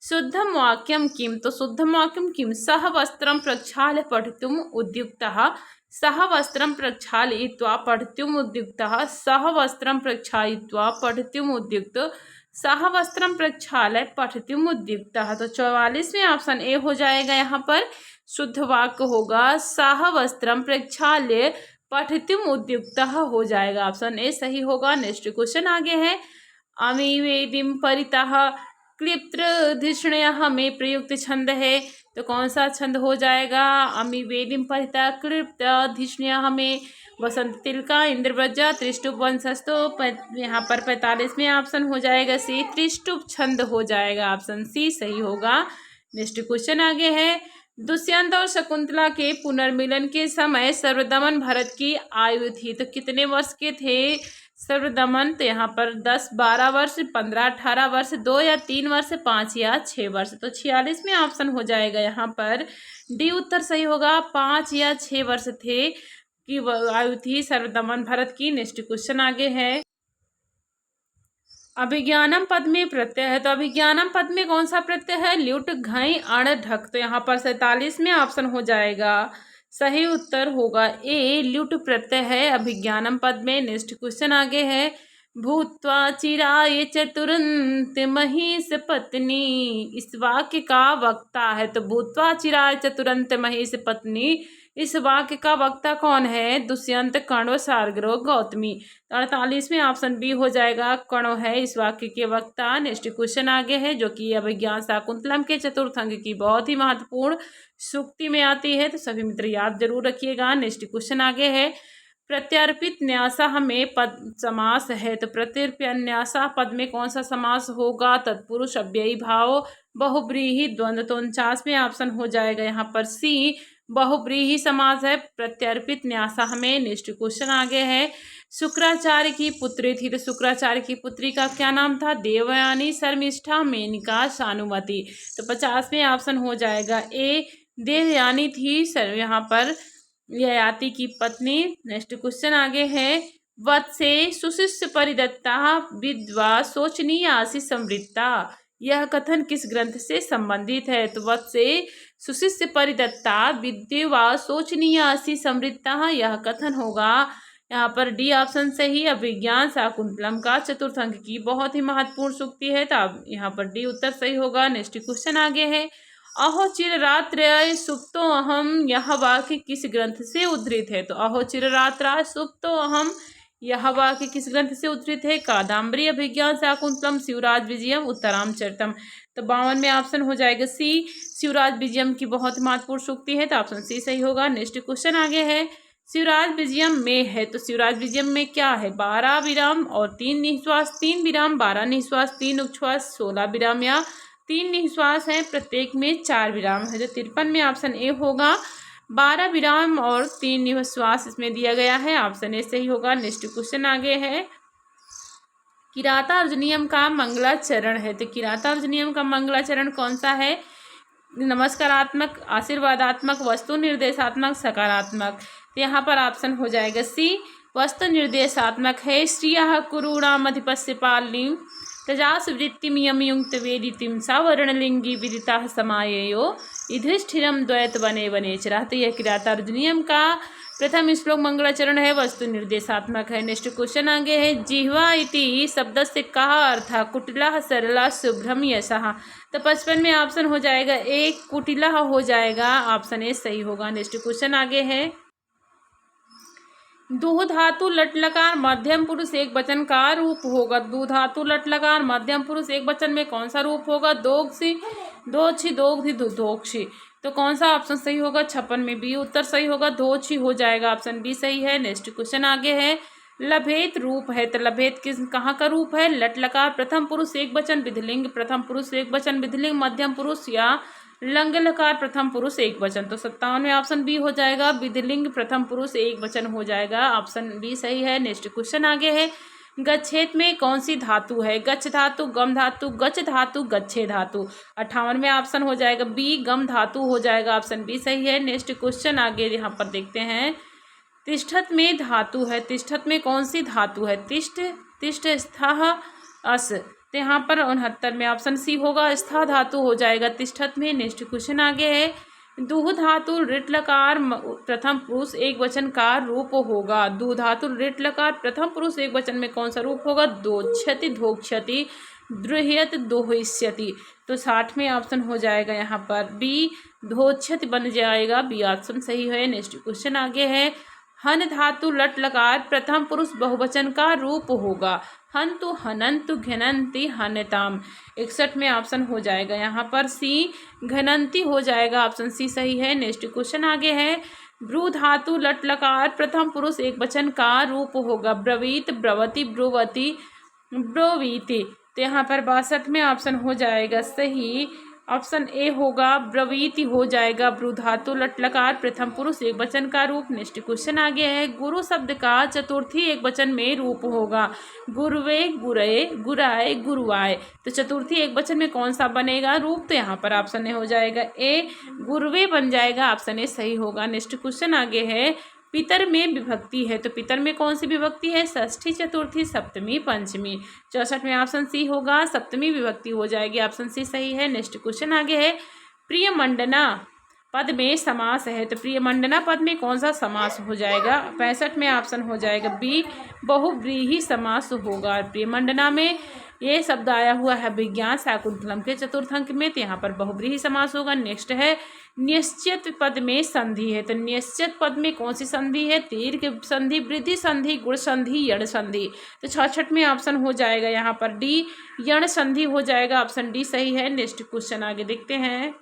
शुद्धम वाक्यम किम, तो शुद्धम वाक्यम किम? सह वस्त्रम प्रक्षाल्य पठितुम उद्युक्तः, सह वस्त्रम प्रक्षालयित्वा पठितुम उद्युक्तः, सह वस्त्रम प्रक्षालयित्वा पठितुम उद्युक्त, सह वस्त्रम प्रक्षालय पठितुम उद्युक्तः। तो 44वें ऑप्शन ए हो जाएगा, यहाँ पर शुद्ध वाक्य होगा सह वस्त्रम प्रक्षाल्य पठितुम उद्युक्तः हो जाएगा, ऑप्शन ए सही होगा। नेक्स्ट क्वेश्चन आगे है, अमिवेदिम परितः क्लिप्तधिष्ण्यः में प्रयुक्त छंद है, तो कौन सा छंद हो जाएगा? अमिवेदिम परितः क्लिप्तधिष्ण्यः में वसंत तिलका, इंद्रव्रजा, त्रिष्टुप वंशस्तु। यहाँ पर 45वें ऑप्शन हो जाएगा सी, त्रिष्टुप छंद हो जाएगा, ऑप्शन सी सही होगा। नेक्स्ट क्वेश्चन आगे है, दुष्यंत और शकुंतला के पुनर्मिलन के समय सर्वदमन भरत की आयु थी, तो कितने वर्ष के थे सर्वदमन? तो यहाँ पर 10-12 वर्ष, 15-18 वर्ष, 2 या 3 वर्ष, 5 या 6 वर्ष। तो 46वें ऑप्शन हो जाएगा यहाँ पर डी उत्तर सही होगा, 5 या 6 वर्ष थे की आयु थी सर्वदमन भरत की। नेक्स्ट क्वेश्चन आगे है, अभिज्ञानम पद में प्रत्यय है, तो अभिज्ञानम पद में कौन सा प्रत्यय है? ल्युट, घई, अण, ढक। तो यहाँ पर 47वें ऑप्शन हो जाएगा, सही उत्तर होगा ए, ल्युट प्रत्यय है अभिज्ञानम पद में। नेक्स्ट क्वेश्चन आगे है, भूत्वा चिराय चतुरंत महिष पत्नी, इस वाक्य का वक्ता है, तो भूत्वा चिराय चतुरंत महिष पत्नी, इस वाक्य का वक्ता कौन है? दुष्यंत, कणो, सारग्रह, गौतमी। 48वें ऑप्शन बी हो जाएगा, कणो है इस वाक्य के वक्ता। नेक्स्ट क्वेश्चन आगे है, जो कि अभिज्ञान शाकुंतलम के चतुर्थ अंग की बहुत ही महत्वपूर्ण सूक्ति में आती है, तो सभी मित्र याद जरूर रखिएगा। नेक्स्ट क्वेश्चन आगे है, प्रत्यर्पित न्यासा में पद समास है, तो प्रत्यर्पित न्यासा पद में कौन सा समास होगा? तत्पुरुष, अव्ययी भाव, बहुब्रीहि, द्वंद्व। तो 49वें ऑप्शन हो जाएगा यहाँ पर सी, बहुब्रीहि समास है प्रत्यर्पित न्यासा में। नेक्स्ट क्वेश्चन आगे है, शुक्राचार्य की पुत्री थी, तो शुक्राचार्य की पुत्री का क्या नाम था? देवयानी, शर्मिष्ठा, मेनका, शानुमति। तो 50वें ऑप्शन हो जाएगा ए, देवयानी थी सर यहाँ पर ययाति की पत्नी। नेक्स्ट क्वेश्चन आगे है, वत्से सुशिष्य परिदत्ता विद्वा शोचनीय आशीष समृद्धा, यह कथन किस ग्रंथ से संबंधित है? तो वत्से सुशिष्य परिदत्ता विद्वा शोचनीय आशीष समृद्धा, यह कथन होगा यहाँ पर डी ऑप्शन से ही, अभिज्ञान शाकुंतलम का चतुर्थ अंक की बहुत ही महत्वपूर्ण सूक्ति है, तो अब यहाँ पर डी उत्तर सही होगा। नेक्स्ट क्वेश्चन आगे है, अहो चिररात्र सुप्तो अहम, यह वाक्य किस ग्रंथ से उद्धृत है? तो अहो चिररात्र सुप्तो अहम, यह वाक्य किस ग्रंथ से उद्धृत है? कादम्बरी, अभिज्ञान शाकुंतलम, शिवराज विजयम, उत्तरामचरितम। तो 52वें ऑप्शन हो जाएगा सी, शिवराज विजयम की बहुत महत्वपूर्ण सूक्ति है, तो ऑप्शन सी सही होगा। नेक्स्ट क्वेश्चन आगे है, शिवराज विजयम में है, तो शिवराज विजयम में क्या है? 12 विराम और 3 निश्वास, 3 विराम, 12 निश्वास, 3 उच्छ्वास, 16 विराम या 3 निश्वास है, प्रत्येक में 4 विराम है। तो 53वें ऑप्शन ए होगा, 12 विराम और 3 निश्वास इसमें दिया गया है, ऑप्शन ए सही होगा। नेक्स्ट क्वेश्चन आगे है, किरातार्जुनीयम का मंगलाचरण है, तो किरातार्जुनीयम का मंगलाचरण कौन सा है? नमस्कारात्मक, आशीर्वादात्मक, वस्तु निर्देशात्मक, सकारात्मक। तो यहाँ पर ऑप्शन हो जाएगा सी, वस्तु निर्देशात्मक है। श्रियः कुरूणाम अधिपस्य पालनीं तजास वृत्तिमियमयुक्त वेदितिम सावर्णलिंगी विदिता समायेयो युधिष्ठिरम द्वैत वने वनेचरा। तो यह किरातार्जुनीयम का प्रथम श्लोक मंगलाचरण है, वस्तु निर्देशात्मक है। नेक्स्ट क्वेश्चन आगे है, जिह्वा इति शब्द से का अर्थ? कुटिला, सरला, शुभ्रम, यशः। तो 55वें ऑप्शन हो जाएगा ए, कुटिला हो जाएगा, ऑप्शन ए सही होगा। नेक्स्ट क्वेश्चन आगे है, दो धातु लट लकार मध्यम पुरुष एक वचन का रूप होगा। दो धातु लट लकार मध्यम पुरुष एक वचन में कौन सा रूप होगा? दोगसी, दोछी, दोगधी, दोक्षी। तो कौन सा ऑप्शन सही होगा? 56 में बी उत्तर सही होगा, दोछी हो जाएगा, ऑप्शन बी सही है। नेक्स्ट क्वेश्चन आगे है, लभेत रूप है तो लभेत किस कहाँ का रूप है? लट लकार प्रथम पुरुष एक वचन विधिलिंग, प्रथम पुरुष एक वचन विधिलिंग, मध्यम पुरुष या लंग लकार प्रथम पुरुष एक वचन। तो 57 में ऑप्शन बी हो जाएगा, विधिलिंग प्रथम पुरुष एक वचन हो जाएगा, ऑप्शन बी सही है। नेक्स्ट क्वेश्चन आगे है, गच्छेत में कौन सी धातु है? गच्छ धातु, गम धातु, गच धातु, गच्छे धातु। 58 में ऑप्शन हो जाएगा बी, गम धातु हो जाएगा, ऑप्शन बी सही है। नेक्स्ट क्वेश्चन आगे यहाँ पर देखते हैं, तिष्ठत में धातु है, तिष्ठत में कौन सी धातु है? तिष्ठ, तिष्ठ, स्थाह, अस। तो यहाँ पर 69 में ऑप्शन सी होगा, स्था धातु हो जाएगा तिष्ठत में। नेक्स्ट क्वेश्चन आगे है, दुह धातु ऋट लकार प्रथम पुरुष एक वचन का रूप होगा। दुह धातु ऋट लकार प्रथम पुरुष एक वचन में कौन सा रूप होगा? दोक्षति, धोक्षति, द्रुह्यत, दोहिष्यति। तो 60 में ऑप्शन हो जाएगा यहाँ पर बी, धोक्षति बन जाएगा, बी ऑप्शन सही है। नेक्स्ट क्वेश्चन आगे है, हन धातु लट लकार प्रथम पुरुष बहुवचन का रूप होगा। हंतु, हनंतु, घनंती, हनताम। 61 में ऑप्शन हो जाएगा यहाँ पर सी, घनंती हो जाएगा, ऑप्शन सी सही है। नेक्स्ट क्वेश्चन आगे है, ब्रू धातु लट लकार प्रथम पुरुष एक वचन का रूप होगा। ब्रवीत, ब्रवती, ब्रुवती, ब्रोवीति। तो यहाँ पर 62 में ऑप्शन हो जाएगा सही, ऑप्शन ए होगा, ब्रवीति हो जाएगा, ब्रू धातु लट लकार प्रथम पुरुष एक वचन का रूप। नेक्स्ट क्वेश्चन आगे है, गुरु शब्द का चतुर्थी एक वचन में रूप होगा। गुरुवे, गुरये, गुराए, गुरुआए। तो चतुर्थी एक वचन में कौन सा बनेगा रूप? तो यहाँ पर ऑप्शन ए हो जाएगा ए, गुरुवे बन जाएगा, ऑप्शन ए सही होगा। नेक्स्ट क्वेश्चन आगे है, पितर में विभक्ति है तो पितर में कौन सी विभक्ति है? षष्ठी, चतुर्थी, सप्तमी, पंचमी। 64 में ऑप्शन सी होगा, सप्तमी विभक्ति हो जाएगी, ऑप्शन सी सही है। नेक्स्ट क्वेश्चन आगे है, प्रियमंडना पद में समास है तो प्रियमंडना पद में कौन सा समास हो जाएगा? 65 में ऑप्शन हो जाएगा बी, बहुव्रीहि समास होगा। प्रियमंडना में ये शब्द आया हुआ है विज्ञान शाकुंतलम के चतुर्थ अंक में, तो यहाँ पर बहुव्रीहि समास होगा। नेक्स्ट है, निश्चित पद में संधि है तो निश्चित पद में कौन सी संधि है? दीर्घ संधि, वृद्धि संधि, गुण संधि, यण संधि। तो 66 में ऑप्शन हो जाएगा यहाँ पर डी, यण संधि हो जाएगा, ऑप्शन डी सही है। नेक्स्ट क्वेश्चन आगे देखते हैं,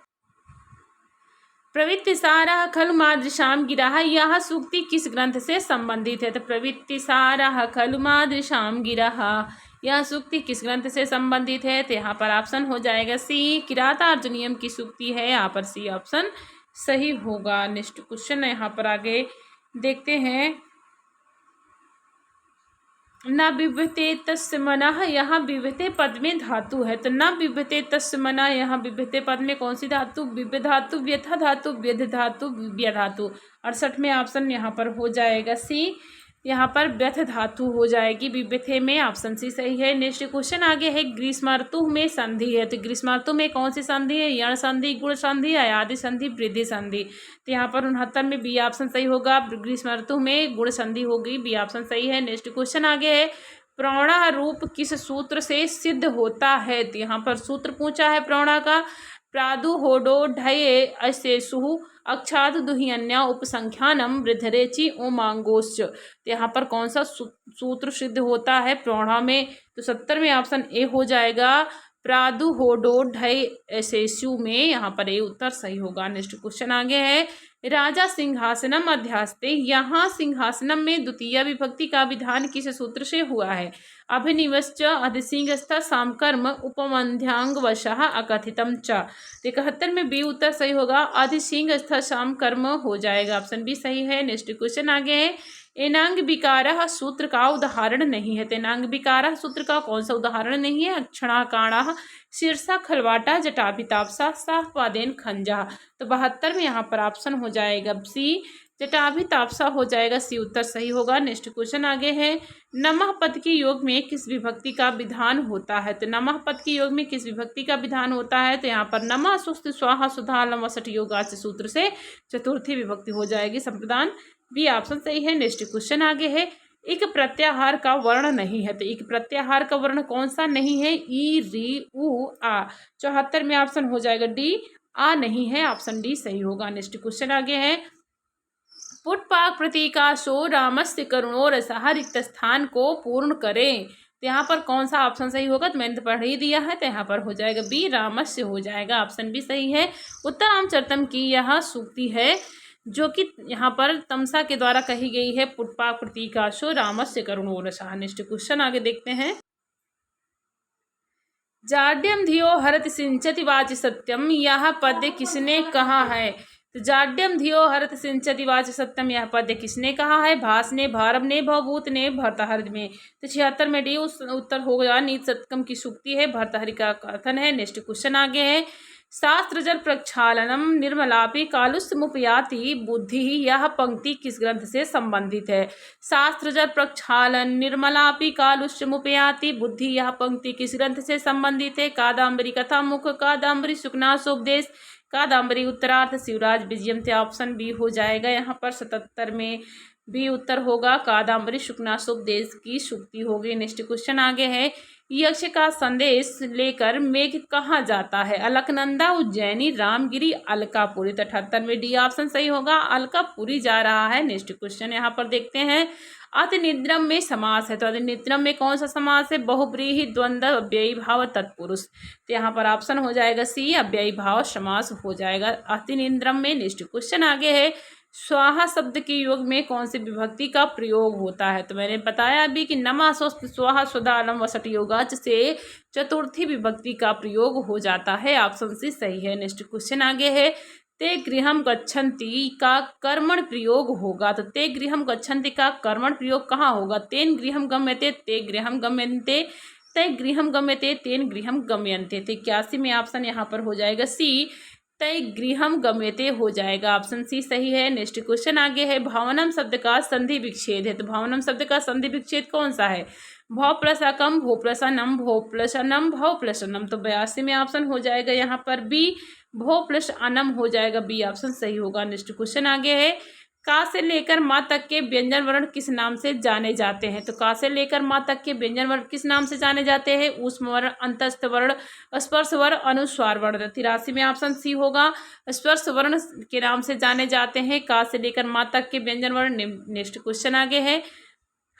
प्रवृत्ति सारा खलु मादृशाम गिरा, यह सूक्ति किस ग्रंथ से संबंधित है? तो प्रवृत्ति सारा खलु मादृशाम गिरा, यह सूक्ति किस ग्रंथ से संबंधित है? तो यहाँ पर ऑप्शन हो जाएगा सी, किरातार्जुनीयम की सूक्ति है, यहाँ पर सी ऑप्शन सही होगा। नेक्स्ट क्वेश्चन यहाँ पर आगे देखते हैं, न बिभ्यते तस्य मनः, यहाँ बिभ्यते पद में धातु है तो न बिभ्यते तस्य मनः, यहाँ बिभ्यते पद में कौन सी धातु? बिभ्य धातु, व्यथा धातु, व्यध धातु, व्यय धातु। 68 में ऑप्शन यहाँ पर हो जाएगा सी, यहाँ पर व्यथ धातु हो जाएगी, बिभ्यते में, ऑप्शन सी सही है। नेक्स्ट क्वेश्चन आगे है, ग्रीष्म ऋतु में संधि है तो ग्रीष्म ऋतु में कौन सी संधि है? यण संधि, गुण संधि, अयादि संधि, वृद्धि संधि। तो यहाँ पर 69 में बी ऑप्शन सही होगा, ग्रीष्म ऋतु में गुण संधि होगी, बी ऑप्शन सही है। नेक्स्ट क्वेश्चन आगे है, प्रौढ़ा रूप किस सूत्र से सिद्ध होता है? तो यहाँ पर सूत्र पूछा है प्रौढ़ा का, प्रादु होडो ढये अशेषु अक्षाद दुहिन्या उपसंख्यानम वृद्धरेचि ओमांगोश्च। तो यहाँ पर कौन सा सूत्र सिद्ध होता है प्रौढ़ा में? तो 70 में ऑप्शन ए हो जाएगा, प्रादु होडो ढय अशेषु में, यहाँ पर ए उत्तर सही होगा। नेक्स्ट क्वेश्चन आगे है, राजा सिंहासनम अध्यास्ते, यहाँ सिंहासनम में द्वितीय विभक्ति का विधान किस सूत्र से हुआ है? अभिनिवश्च, अधिसिंहस्थ, सामकर्म, उपमध्यांगवशः, अकथितम च। 71 में बी उत्तर सही होगा, अधिसिंहस्थ सामकर्म हो जाएगा, ऑप्शन बी सही है। नेक्स्ट क्वेश्चन आगे है, एनांग विकारः सूत्र का उदाहरण नहीं है तो एनांग विकारः सूत्र का कौन सा उदाहरण नहीं है? क्षणाकाणः, शीर्षा, खलवाटा, जटाभिताप्सा, साहपादेन खंजा। तो 72 में यहाँ पर ऑप्शन हो जाएगा सी, जटाभिताप्सा हो जाएगा, सी उत्तर सही होगा। नेक्स्ट क्वेश्चन आगे है, नमः पद के योग में किस विभक्ति का विधान होता है? तो नमः पद के योग में किस विभक्ति का विधान होता है? तो यहाँ पर नमः, सुस्त, स्वाहा, सुधा, लम, वसट योगाच सूत्र से चतुर्थी विभक्ति हो जाएगी, संप्रदान, बी ऑप्शन सही है। नेक्स्ट क्वेश्चन आगे है, एक प्रत्याहार का वर्ण नहीं है तो एक प्रत्याहार का वर्ण कौन सा नहीं है? ई, री, उ, आ। 74 में ऑप्शन हो जाएगा डी, आ नहीं है, ऑप्शन डी सही होगा। नेक्स्ट क्वेश्चन आगे है, पुष्पाक प्रतीकाशो रामस्य करुणो रसः रिक्त स्थान को पूर्ण करें। तो यहाँ पर कौन सा ऑप्शन सही होगा, तो मैंने तो पढ़ ही दिया है, तो यहाँ पर हो जाएगा बी रामस्य हो जाएगा, ऑप्शन बी सही है। उत्तरामचरितम की यह सूक्ति है जो कि यहाँ पर तमसा के द्वारा कही गई है, पुष्पाक प्रतीकाशो रामस्य करुणो रसः। नेक्स्ट क्वेश्चन आगे देखते हैं। जाड्यम धियो हरत सिंचति वाचि सत्यम, यह पद्य किसने कहा है। तो जाड्यम धियो हरत सिंचति वाचि सत्यम, यह पद्य किसने कहा है, भास ने, भारव ने, भवभूत ने, भर्तहरि में। तो 76 में डी उस उत्तर होगा। नीत सतकम की सूक्ति है, भर्तहरि का कथन है। नेक्स्ट क्वेश्चन आगे है। शास्त्र जल प्रक्षालनम निर्मलापि कालुष्यमुपयाति बुद्धि, यह पंक्ति किस ग्रंथ से संबंधित है। शास्त्र जल प्रक्षालन निर्मलापि कालुष्यमुपयाति बुद्धि, यह पंक्ति किस ग्रंथ से संबंधित है। कादम्बरी कथा मुख, कादम्बरी सुकनासोपदेश, कादम्बरी उत्तरार्थ, शिवराज विजयम। तो ऑप्शन बी हो जाएगा यहाँ पर 77 में भी उत्तर होगा, कादम्बरी शुकनासोपदेश की सूक्ति होगी। नेक्स्ट क्वेश्चन आगे है। यक्ष का संदेश लेकर मेघ कहाँ जाता है। अलकनंदा, उज्जैनी, रामगिरी, अलकापुरी। तो 78 में डी ऑप्शन सही होगा, अलकापुरी जा रहा है। नेक्स्ट क्वेश्चन यहाँ पर देखते हैं। अतिनिद्रम में समास है, तो अतिनिद्रम में कौन सा समास है, बहुब्रीहि द्वंद्व अव्ययी भाव तत्पुरुष। तो यहाँ पर ऑप्शन हो जाएगा सी, अव्ययी भाव समास हो जाएगा अतिनिद्रम में। नेक्स्ट क्वेश्चन आगे है। स्वाहा शब्द के योग में कौन सी विभक्ति का प्रयोग होता है। तो मैंने बताया अभी कि नमा स्वस्थ स्वाहा स्वदालम वसट योगाच से चतुर्थी विभक्ति का प्रयोग हो जाता है, ऑप्शन सी सही है। नेक्स्ट क्वेश्चन आगे है। ते गृहम गच्छन्ति का कर्मण प्रयोग होगा। तो ते गृहम गच्छन्ति का कर्मण प्रयोग कहाँ होगा। तेन गृहम गम्यते, ते गृहम गम्यन्ते, ते गृहम गम्यते, तेन गृहम गम्यन्ते। तो 81 में ऑप्शन यहाँ पर हो जाएगा सी, तय गृहम गम्यते हो जाएगा, ऑप्शन सी सही है। नेक्स्ट क्वेश्चन आगे है। भावनम शब्द का संधि विच्छेद है, तो भावनम शब्द का संधि विच्छेद कौन सा है। भौ प्लस अकम, भो प्लस अनम, भो प्लस अनम, भौ प्लस अनम। तो 82 में ऑप्शन हो जाएगा यहाँ पर बी, भो प्लस अनम हो जाएगा, बी ऑप्शन सही होगा। नेक्स्ट क्वेश्चन आगे है। का से लेकर माँ तक के व्यंजन वर्ण किस नाम से जाने जाते हैं। तो का से लेकर माँ तक के व्यंजन वर्ण किस नाम से जाने जाते हैं। ऊष्म वर्ण, अंतस्थ वर्ण, स्पर्श वर्ण, अनुस्वार वर्ण। 83 में ऑप्शन सी होगा, स्पर्श वर्ण के नाम से जाने जाते हैं का से लेकर माँ तक के व्यंजन वर्ण। नेक्स्ट क्वेश्चन आगे है।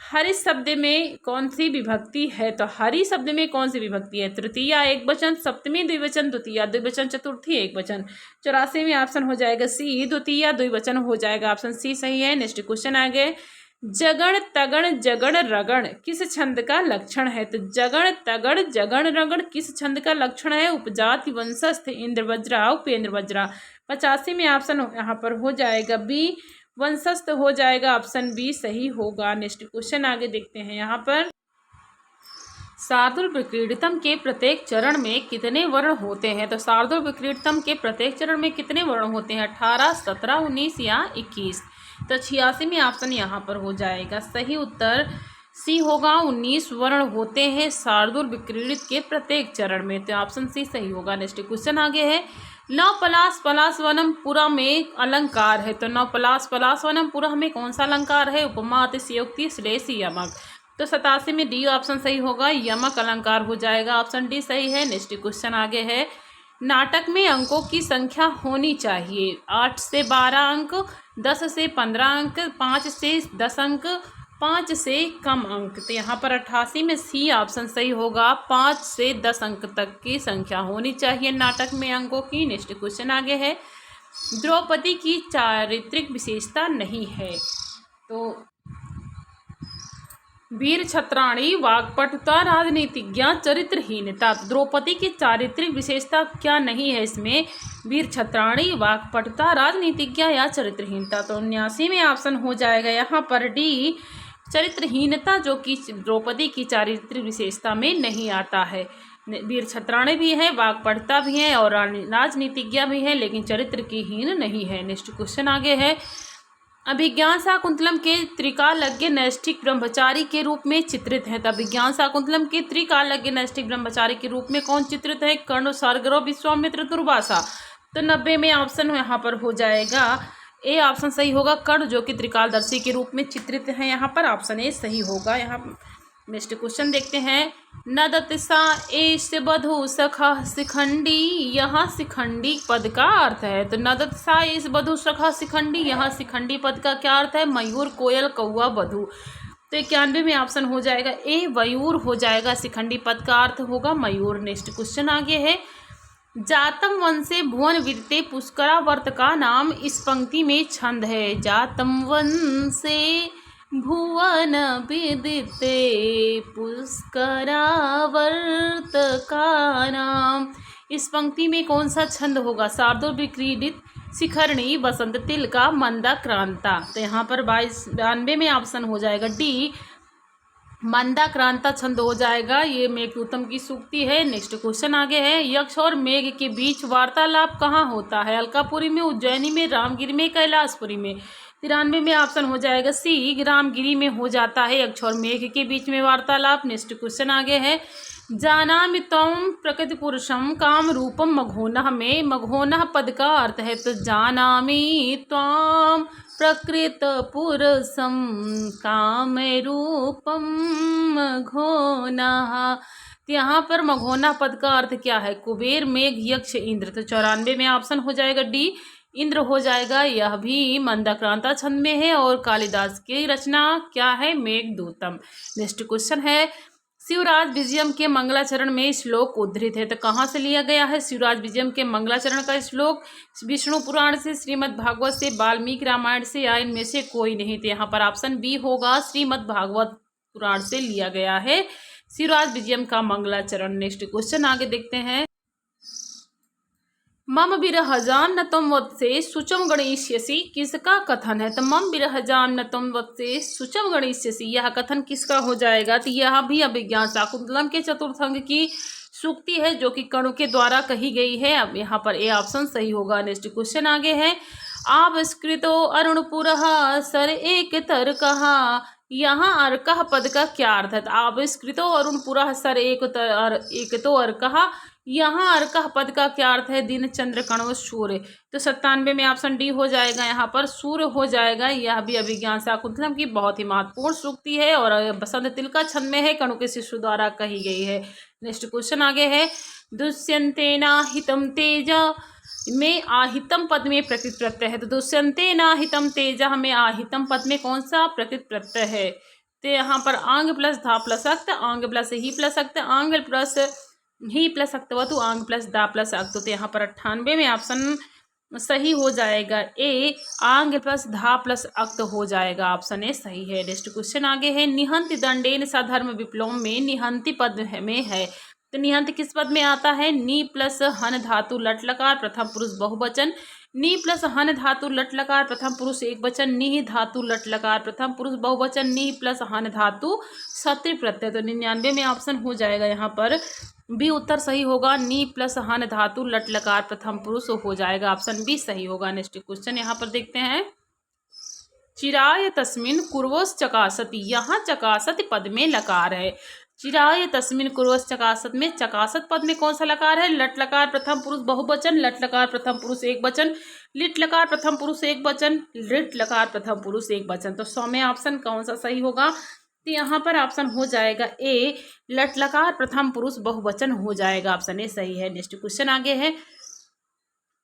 हरि शब्द में कौन सी विभक्ति है। तो हरि शब्द में कौन सी विभक्ति है। तृतीया एक वचन, सप्तमी द्विवचन, द्वितीया द्विवचन, चतुर्थी एक वचन। 84 में ऑप्शन हो जाएगा सी, द्वितीया द्विवचन हो जाएगा, ऑप्शन सी सही है। नेक्स्ट क्वेश्चन आगे। जगण तगण जगण रगण किस छंद का लक्षण है। तो जगण तगण जगण रगण किस छंद का लक्षण है। उपजाति वंशस्थ, इंद्रवज्रा, उपेंद्र वज्रा। 85 में ऑप्शन यहाँ पर हो जाएगा बी, वंशस्थ हो जाएगा, ऑप्शन बी सही होगा। नेक्स्ट क्वेश्चन आगे देखते हैं। यहाँ पर शार्दूल विक्रीडितम के प्रत्येक चरण में कितने वर्ण होते हैं। तो शार्दूल विक्रीडितम के प्रत्येक चरण में कितने वर्ण होते हैं। 18, 17, 19 या 21। तो 86 में ऑप्शन यहाँ पर हो जाएगा सही उत्तर सी होगा, 19 वर्ण होते हैं शार्दूल विक्रीडित के प्रत्येक चरण में। तो ऑप्शन सी सही होगा। नेक्स्ट क्वेश्चन आगे है। नौ पलास पलास वनम पुरा में अलंकार है। तो नौ पलास पलास वनम पुरा में कौन सा अलंकार है। उपमा, अतिशयोक्ति, श्लेषी, यमक। तो 87 में डी ऑप्शन सही होगा, यमक अलंकार हो जाएगा, ऑप्शन डी सही है। नेक्स्ट क्वेश्चन आगे है। नाटक में अंकों की संख्या होनी चाहिए। 8 से 12 अंक, 10 से 15 अंक, 5 से 10 अंक, 5 से कम अंक। तो यहाँ पर 88 में सी ऑप्शन सही होगा, 5 से 10 अंक तक की संख्या होनी चाहिए नाटक में अंकों की। नेक्स्ट क्वेश्चन आगे है। द्रौपदी की चारित्रिक विशेषता नहीं है। तो वीर छत्राणी, वाक्पटुता, राजनीतिज्ञा, चरित्रहीनता। द्रौपदी की चारित्रिक विशेषता क्या नहीं है इसमें। वीर छत्राणी, वाक्पटुता, राजनीतिज्ञा या चरित्रहीनता। तो 79 में ऑप्शन हो जाएगा यहाँ पर डी, चरित्रहीनता, जो कि द्रौपदी की चारित्रिक विशेषता में नहीं आता है। वीर छत्राणी भी है, वाक्पटुता भी है और राजनीतिज्ञा भी है, लेकिन चरित्र की हीन नहीं है। नेक्स्ट क्वेश्चन आगे है। अभिज्ञान शाकुंतलम के त्रिकालज्ञ नैष्ठिक ब्रह्मचारी के रूप में चित्रित है। तो अभिज्ञान शाकुंतलम के त्रिकालज्ञ नैष्ठिक ब्रह्मचारी के रूप में कौन चित्रित है। कर्ण, सारगर्भ, विश्वामित्र, दुर्वासा। तो 90 में ऑप्शन यहाँ पर हो जाएगा ए ऑप्शन सही होगा, कर्ण, जो कि त्रिकालदर्शी के रूप में चित्रित है। यहाँ पर ऑप्शन ए सही होगा। यहाँ नेक्स्ट क्वेश्चन देखते हैं। नदत सा एष बधु सखा शिखंडी, यहाँ शिखंडी पद का अर्थ है। तो नदत सा एष बधु सखा शिखंडी, यहाँ शिखंडी पद का क्या अर्थ है? मयूर, कोयल, कौआ, बधु। तो 91 में ऑप्शन हो जाएगा ए मयूर हो जाएगा। शिखंडी पद का अर्थ होगा मयूर। नेक्स्ट क्वेश्चन आगे है। जातम वन से भुवन विदिते पुष्करावर्त का नाम इस पंक्ति में छंद है। जातम वन से भुवन विदिते पुष्करावर्त का नाम, इस पंक्ति में कौन सा छंद होगा? शार्दूल, विक्रीडित, शिखरणी, बसंत, तिलका, मंदा, क्रांता। तो यहाँ पर 92 में ऑप्शन हो जाएगा डी मंदा क्रांता छंद हो जाएगा। ये मेघदूतम की सूक्ति है। नेक्स्ट क्वेश्चन आगे है। यक्ष और मेघ के बीच वार्तालाप कहाँ होता है? अलकापुरी में, उज्जैनी में, रामगिरी में, कैलाशपुरी में। 93 में ऑप्शन हो जाएगा सी रामगिरी में हो जाता है यक्ष और मेघ के बीच में वार्तालाप। नेक्स्ट क्वेश्चन आगे है। जानामि त्वं प्रकृति पुरुषम काम रूपम मघोनः में मघोनः पद का अर्थ है। तो जानामि त्वं प्रकृत पुरुषम काम रूपम मघोनः। तो यहाँ पर मघोना पद का अर्थ क्या है? कुबेर, मेघ, यक्ष, इंद्र। तो 94 में ऑप्शन हो जाएगा डी इंद्र हो जाएगा। यह भी मंदाक्रांता छंद में है और कालिदास की रचना क्या है? मेघदूतम। नेक्स्ट क्वेश्चन है। शिवराज विजयम के मंगलाचरण में श्लोक उद्धृत है। तो कहाँ से लिया गया है शिवराज विजयम के मंगलाचरण का श्लोक? विष्णु पुराण से, श्रीमद् भागवत से, वाल्मीकि रामायण से, या इनमें से कोई नहीं। तो यहाँ पर ऑप्शन बी होगा, श्रीमद् भागवत पुराण से लिया गया है शिवराज विजयम का मंगलाचरण। नेक्स्ट क्वेश्चन आगे देखते हैं। मम बिरहजान न तुम वत्से शुचम गणेश्यसि, किसका कथन है? तो मम बिरहजान न तुम वत्से शुचम गणेश्यसि, यह कथन किसका हो जाएगा? तो यह भी अभिज्ञान शाकुंतलम के चतुर्थ अंग की सूक्ति है जो कि कणु के द्वारा कही गई है। अब यहाँ पर ए ऑप्शन सही होगा। नेक्स्ट क्वेश्चन आगे है। आविष्कृतो अरुणपुरः सर एक तर कहा, यहाँ अर्कः पद का क्या अर्थ है? आविष्कृतो अरुणपुरः सर एक तो अर्कः, यहाँ अर्कः पद का क्या अर्थ है? दिन, चंद्र, कणव, सूर्य। तो 97 में ऑप्शन डी हो जाएगा, यहाँ पर सूर्य हो जाएगा। यह भी अभिज्ञान शाकुंतलम की बहुत ही महत्वपूर्ण सूक्ति है और बसंत तिलका छंद में है, कणु के शिशु द्वारा कही गई है। नेक्स्ट क्वेश्चन आगे है। दुष्यंतेना हितम तेज में आहितम पद में प्रकृत प्रत्यय है। तो दुष्यंतेना हितम तेज में आहितम पद में कौन सा प्रकृत प्रत्यय है? तो यहाँ पर आंग प्लस धा प्लस अक्त, आंग प्लस ही प्लस अक्त, आंग प्लस ही प्लस अक्तवतु, आंग प्लस दा प्लस अक्त। तो यहाँ पर 98 में ऑप्शन सही हो जाएगा ए आंग प्लस धा प्लस अक्त हो जाएगा। ऑप्शन ए सही है। नेक्स्ट क्वेश्चन आगे है। निहंति दंडेन साधर्म विप्लव में निहंति पद में है। तो निहंत किस पद में आता है? नी प्लस हन धातु लट लकार प्रथम पुरुष बहुवचन, नी प्लस हन धातु लट लकार प्रथम पुरुष एक वचन, नी धातु लट लकार प्रथम पुरुष बहुवचन, नी प्लस हन धातु सत्रि प्रत्यय। तो 99 में ऑप्शन हो जाएगा यहाँ पर बी उत्तर सही होगा। नी प्लस हन धातु लट लकार प्रथम पुरुष हो जाएगा। ऑप्शन बी सही होगा। नेक्स्ट क्वेश्चन यहाँ पर देखते हैं। चिराय तस्मिन कुर्वोस चकासति, यहाँ चकासति पद में लकार है। चिराय तस्मिन कुर्वोस चकासत में चकासत पद में कौन सा लकार है? लट लकार प्रथम पुरुष बहुवचन, लट लकार प्रथम पुरुष एक वचन, लिट लकार प्रथम पुरुष एक वचन, लिट लकार प्रथम पुरुष एक वचन। तो 100 में ऑप्शन कौन सा सही होगा? तो यहाँ पर ऑप्शन हो जाएगा ए लट लकार प्रथम पुरुष बहुवचन हो जाएगा। ऑप्शन ए सही है। नेक्स्ट क्वेश्चन आगे है।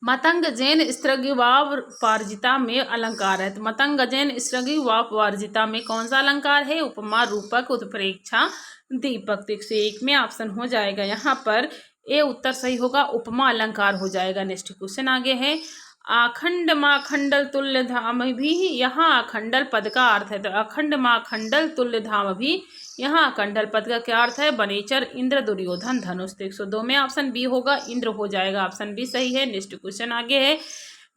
मतंग जैन स्त्रगिवापवार्जिता में अलंकार है। तो मतंग जैन स्त्रगिवापवार्जिता में कौन सा अलंकार है? उपमा, रूपक, उत्प्रेक्षा, दीपक। तो 101 में ऑप्शन हो जाएगा यहाँ पर ए उत्तर सही होगा, उपमा अलंकार हो जाएगा। नेक्स्ट क्वेश्चन आगे है। आखंड माखंडल तुल्य धाम भी, यहाँ अखंडल पद का अर्थ है। तो अखंड माखंडल तुल्य धाम भी, यहाँ अखंडल पद का क्या अर्थ है? बनेचर, इंद्र, दुर्योधन, धनुष। तो 102 में ऑप्शन बी होगा, इंद्र हो जाएगा। ऑप्शन बी सही है। नेक्स्ट क्वेश्चन आगे है।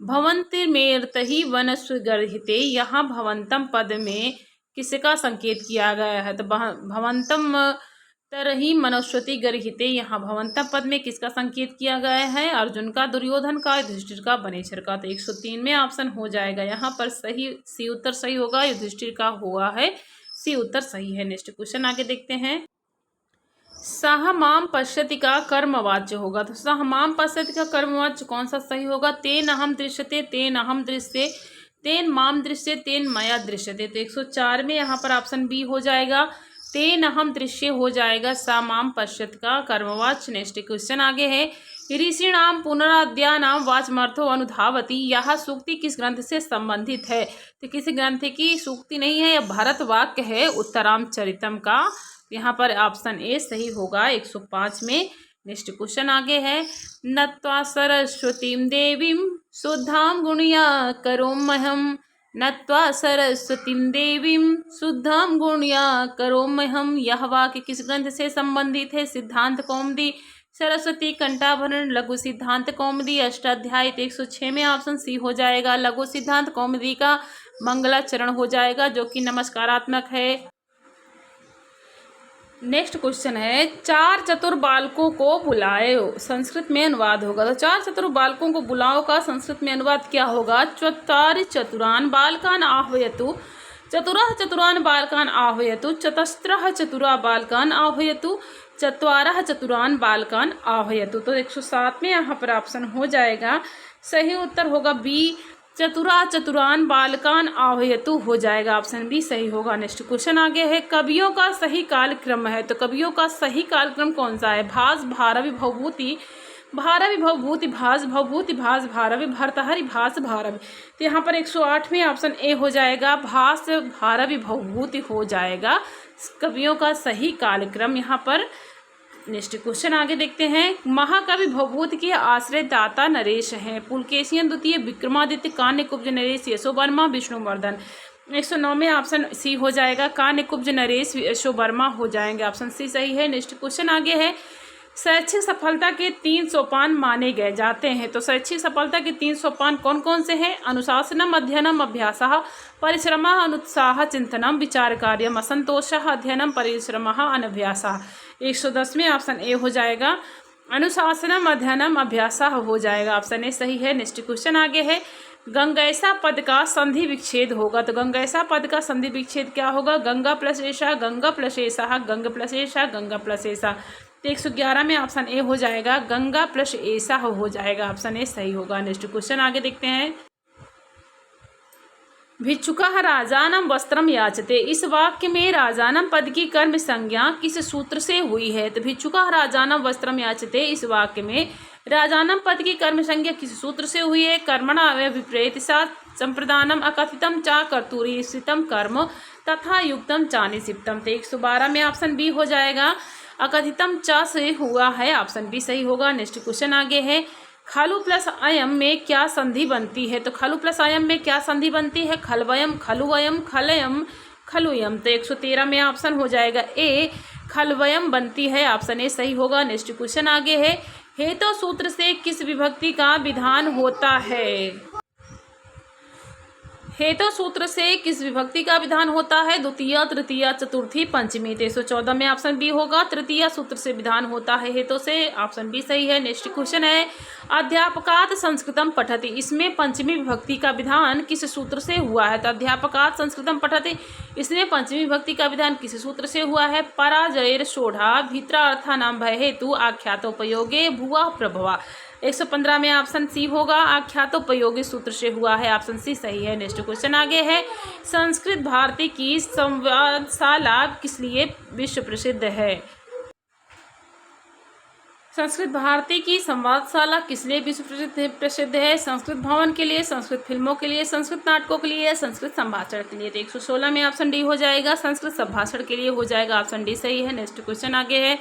भवंतिर्मेरतहि वनस्वगर्हिते, यहाँ भवंतम पद में किसका संकेत किया गया है? तो भवंतम तरही मनस्वती गर्हिते, यहाँ भवंतम पद में किसका संकेत किया गया है? अर्जुन का, दुर्योधन का, युधिष्ठिर का, बनेश्वर का। तो 103 में ऑप्शन हो जाएगा यहाँ पर सही, सी उत्तर सही होगा। युधिष्ठिर का हुआ है, सी उत्तर सही है। नेक्स्ट क्वेश्चन आगे देखते हैं। सह माम पश्यति का कर्मवाच्य होगा। तो सह माम पश्यति का कर्मवाच्य कौन सा सही होगा? तेन अहम दृश्यते, तेन अहम दृश्यते, तेन माम दृश्य, तेन मया दृश्यते। तो 104 में यहाँ पर ऑप्शन बी हो जाएगा। तेनहम दृश्य हो जाएगा सा माम पश्यत का कर्मवाच। नेक्स्ट क्वेश्चन आगे है, ऋषिणाम पुनराद्यानाम वाचमर्थो अनुधावती, यह सूक्ति किस ग्रंथ से संबंधित है? तो किसी ग्रंथ की सूक्ति नहीं है, यह भारत वाक्य है उत्तराम चरितम का। यहाँ पर ऑप्शन ए सही होगा 105 में। नेक्स्ट क्वेश्चन आगे है, नत्वा सरस्वतीम देवीं शुद्धाम गुणया करोमहम, नत्वा सरस्वतीम देवीं शुद्धाम गुणया करोमहम, यह वाक्य किस ग्रंथ से संबंधित है? सिद्धांत कौमुदी, सरस्वती कंठाभरण, लघु सिद्धांत कौमुदी, अष्टाध्यायी। 106 में ऑप्शन सी हो जाएगा। लघु सिद्धांत कौमुदी का मंगलाचरण हो जाएगा जो कि नमस्कारात्मक है। नेक्स्ट क्वेश्चन है, चार चतुर बालकों को बुलाओ, संस्कृत में अनुवाद होगा। तो चार चतुर बालकों को बुलाओ का संस्कृत में अनुवाद क्या होगा? चत्वारि चतुरान बालकान आह्वयतु, चतुरः चतुरान बालकान आह्वयतु, चतस्रः चतुरा बालकान आह्वयतु, चत्वारः चतुरान बालकान आह्वयतु। तो 107 में यहाँ पर ऑप्शन हो जाएगा। सही उत्तर होगा बी, चतुरा चतुरान बालकान आह्वयतु हो जाएगा। ऑप्शन बी सही होगा। नेक्स्ट क्वेश्चन आगे है, कवियों का सही कालक्रम है। तो कवियों का सही कालक्रम कौन सा है? भास भारवी भवभूति, भारवी भवभूति, भास भवभूति, भास भारवी, भर्तहरि, भास भारवी। तो यहाँ पर 108 में ऑप्शन ए हो जाएगा, भास भारवी भवभूति हो जाएगा कवियों का सही कालक्रम यहाँ पर। नेक्स्ट क्वेश्चन आगे देखते हैं, महाकवि भवभूति के आश्रय दाता नरेश हैं। पुलकेशियन द्वितीय, विक्रमादित्य, कान्यकुब्ज नरेश, यशोवर्मा, विष्णुवर्धन। 109 में ऑप्शन सी हो जाएगा, कान्यकुब्ज नरेश, यशोवर्मा हो जाएंगे। ऑप्शन सी सही है। नेक्स्ट क्वेश्चन आगे है, शैक्षिक सफलता के 3 सोपान माने गए जाते हैं। तो शैक्षिक सफलता के 3 सोपान कौन कौन से हैं? अनुशासनम, अध्ययनम, अभ्यासः, परिश्रमः, अनुत्साह, चिंतनम, विचार कार्यम, असंतोषः, अध्ययनम, परिश्रमः, अनभ्यासः। 110 में ऑप्शन ए हो जाएगा, अनुशासनम, अध्ययनम, अभ्यासः हो जाएगा। ऑप्शन ए सही है। नेक्स्ट क्वेश्चन आगे है, गंगैसा पद का संधि विच्छेद होगा। तो गंगैसा पद का संधि विच्छेद क्या होगा? गंगा प्लस ऐसा, गंगा प्लस ऐसा, गंग प्लस ऐसा, गंगा प्लस ऐसा। तो 111 में ऑप्शन ए हो जाएगा, गंगा प्लस ऐसा हो जाएगा। ऑप्शन ए सही होगा। नेक्स्ट क्वेश्चन आगे देखते हैं, भिक्षुकः राजानम वस्त्रम याचते, इस वाक्य में राजानम पद की कर्म संज्ञा किस सूत्र से हुई है? तो भिक्षुकः राजानम वस्त्रम याचते, इस वाक्य में राजानम पद की कर्म संज्ञा किस सूत्र से हुई है? कर्मणा विप्रेतिसात् संप्रदानम अकथितम चा कर्तूरी स्थितम कर्म तथा युक्तम चा निसिप्तम। तो 112 में ऑप्शन बी हो जाएगा, अकथितम चा से हुआ है। ऑप्शन बी सही होगा। नेक्स्ट क्वेश्चन आगे है, खलु प्लस अयम में क्या संधि बनती है? तो खलु प्लस अयम में क्या संधि बनती है? खलवयम, खलुवयम, खलयम, खलुयम। तो 113 में ऑप्शन हो जाएगा ए, खलवयम बनती है। ऑप्शन ए सही होगा। नेक्स्ट क्वेश्चन आगे है, हेतु सूत्र से किस विभक्ति का विधान होता है? हेतु सूत्र से किस विभक्ति का विधान होता है? द्वितीय, तृतीय, चतुर्थी, पंचमी। 114 में ऑप्शन बी होगा, तृतीय सूत्र से विधान होता है हेतु से। ऑप्शन बी सही है। नेक्स्ट क्वेश्चन है, अध्यापकात् संस्कृतम पठति, इसमें पंचमी विभक्ति का विधान किस सूत्र से हुआ है? तो अध्यापकात् संस्कृतम पठति, इसमें पंचमी विभक्ति का विधान किस सूत्र से हुआ है? पराजयेर सोढ़ा भीतरार्थानां भय हेतु आख्यातोपयोगे भुवः प्रभवा। 115 में ऑप्शन सी होगा, आख्यातोपयोगी सूत्र से हुआ है। ऑप्शन सी सही है। नेक्स्ट क्वेश्चन आगे है, संस्कृत भारती की संवादशाला किस लिए विश्व प्रसिद्ध है? संस्कृत भारती की संवादशाला किस लिए विश्व प्रसिद्ध है? संस्कृत भवन के लिए, संस्कृत फिल्मों के लिए, संस्कृत नाटकों के लिए, संस्कृत संभाषण के लिए। तो 116 में ऑप्शन डी हो जाएगा, संस्कृत संभाषण के लिए हो जाएगा। ऑप्शन डी सही है। नेक्स्ट क्वेश्चन आगे है,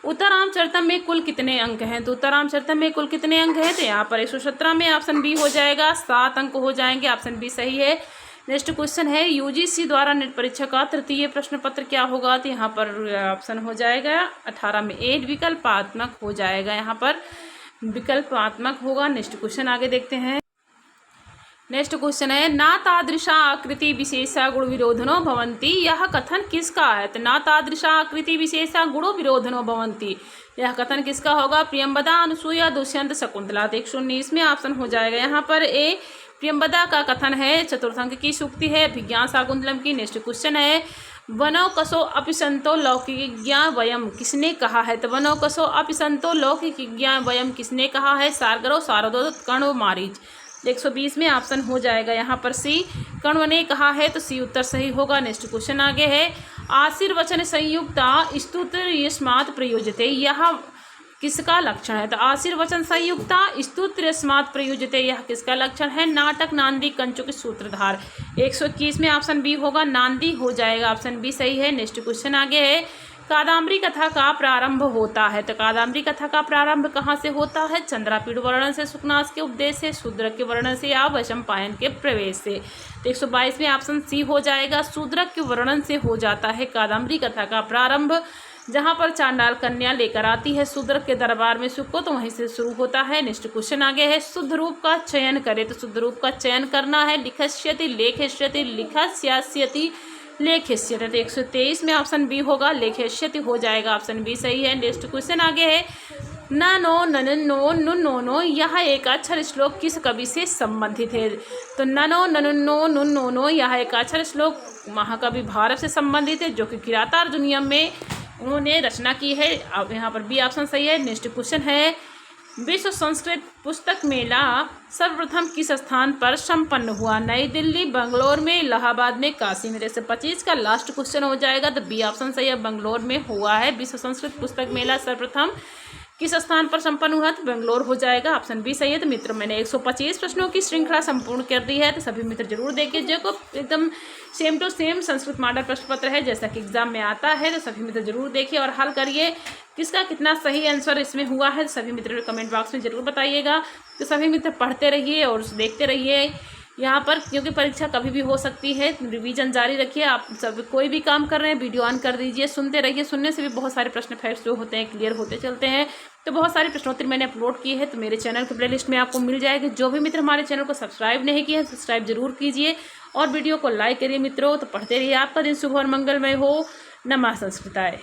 उत्तरामचरितम में कुल कितने अंक हैं? तो उत्तरामचरितम में कुल कितने अंक हैं? तो यहाँ पर 117 में ऑप्शन बी हो जाएगा, 7 अंक हो जाएंगे। ऑप्शन बी सही है। नेक्स्ट क्वेश्चन है, यूजीसी द्वारा नेट परीक्षा का तृतीय प्रश्न पत्र क्या होगा? तो यहाँ पर ऑप्शन हो जाएगा 18 में ए, विकल्पात्मक हो जाएगा। यहाँ पर विकल्पात्मक होगा। नेक्स्ट क्वेश्चन आगे देखते हैं। नेक्स्ट क्वेश्चन है, ना तादृशा आकृति विशेषा गुण विरोधनो भवन्ति, यह कथन किसका है? तो ना तादृशा आकृति विशेषा गुणो विरोधनो भवन्ति, यह कथन किसका होगा? प्रियंवदा, अनुसूया, दुष्यंत, शकुंतला। 119 में ऑप्शन हो जाएगा। यहाँ पर ए प्रियंवदा का कथन है, चतुर्थंक की सूक्ति है, अभिज्ञान शाकुंतलम की। नेक्स्ट क्वेश्चन है, वनो कसो अपिसंतो लौकिज्ञा वयम, किसने कहा है? तो वनो कसो अपिसंतो लौकिज्ञा वयम किसने कहा है? सारगरो, सारदो, कर्ण, मारीच। 120 में ऑप्शन हो जाएगा यहाँ पर सी। कण्व ने कहा है तो सी उत्तर सही होगा। नेक्स्ट क्वेश्चन आगे है, आशीर्वचन संयुक्ता स्तुतिर्यस्मात् प्रयोज्यते, यह किसका लक्षण है? तो आशीर्वचन संयुक्ता स्तुतिर्यस्मात् प्रयोज्यते, यह किसका लक्षण है? नाटक, नांदी, कंचुक, सूत्रधार। 121 में ऑप्शन बी होगा, नांदी हो जाएगा। ऑप्शन बी सही है। नेक्स्ट क्वेश्चन आगे है, कादम्बरी कथा का प्रारंभ होता है, तो कादम्बरी कथा का प्रारंभ कहाँ से होता है? चंद्रापीड़ वर्णन से, सुकनास के उपदेश से, शूद्रक के वर्णन से या वैशंपायन के प्रवेश से। तो 122 में ऑप्शन सी हो जाएगा, शूद्रक के वर्णन से हो जाता है कादम्बरी कथा का प्रारंभ। जहाँ पर चांडाल कन्या लेकर आती है शूद्रक के दरबार में सुख को, तो वहीं से शुरू होता है। नेक्स्ट क्वेश्चन आगे है, शुद्ध रूप का चयन करे, तो शुद्ध रूप का चयन करना है। लिखस्यति, लेखस्यति, लिखस्यास्यति, लेखस्यति। तो 123 में ऑप्शन बी होगा, लेखस्यति हो जाएगा। ऑप्शन बी सही है। नेक्स्ट क्वेश्चन आगे है, नानो नननो नुनोनो, यह एक अक्षर श्लोक किस कवि से संबंधित है? तो ननो नननो नुनोनो, यह एक अक्षर श्लोक महाकवि भारत से संबंधित है, जो कि किरातार्जुनीयम में उन्होंने रचना की है। अब यहाँ पर बी ऑप्शन सही है। नेक्स्ट क्वेश्चन है, विश्व संस्कृत पुस्तक मेला सर्वप्रथम किस स्थान पर संपन्न हुआ? नई दिल्ली, बंगलोर में, इलाहाबाद में, काशी में। 125 का लास्ट क्वेश्चन हो जाएगा, तो बी ऑप्शन सही है, बंगलोर में हुआ है। विश्व संस्कृत पुस्तक मेला सर्वप्रथम किस स्थान पर संपन्न हुआ? तो बेंगलोर हो जाएगा। ऑप्शन बी सही है। तो मित्रों, मैंने 125 प्रश्नों की श्रृंखला संपूर्ण कर दी है, तो सभी मित्र जरूर देखिए, जो को एकदम same to same Sanskrit model प्रश्न पत्र है जैसा कि एग्जाम में आता है, तो सभी मित्र जरूर देखिए और हल करिए। किसका कितना सही आंसर इसमें हुआ है सभी मित्र कमेंट बॉक्स में जरूर बताइएगा। तो सभी मित्र पढ़ते रहिए और देखते रहिए यहाँ पर, क्योंकि परीक्षा कभी भी हो सकती है। रिवीजन जारी रखिए। आप सब कोई भी काम कर रहे हैं, वीडियो ऑन कर दीजिए, सुनते रहिए। सुनने से भी बहुत सारे प्रश्न फैक्ट्स जो होते हैं क्लियर होते चलते हैं। तो बहुत सारी प्रश्नोत्तरी मैंने अपलोड की है, तो मेरे चैनल के प्लेलिस्ट में आपको मिल जाएगी। जो भी मित्र हमारे चैनल को सब्सक्राइब नहीं किया है, सब्सक्राइब जरूर कीजिए और वीडियो को लाइक करिए मित्रों। तो पढ़ते रहिए। आपका दिन शुभ और मंगलमय हो। नमः संस्कृताय।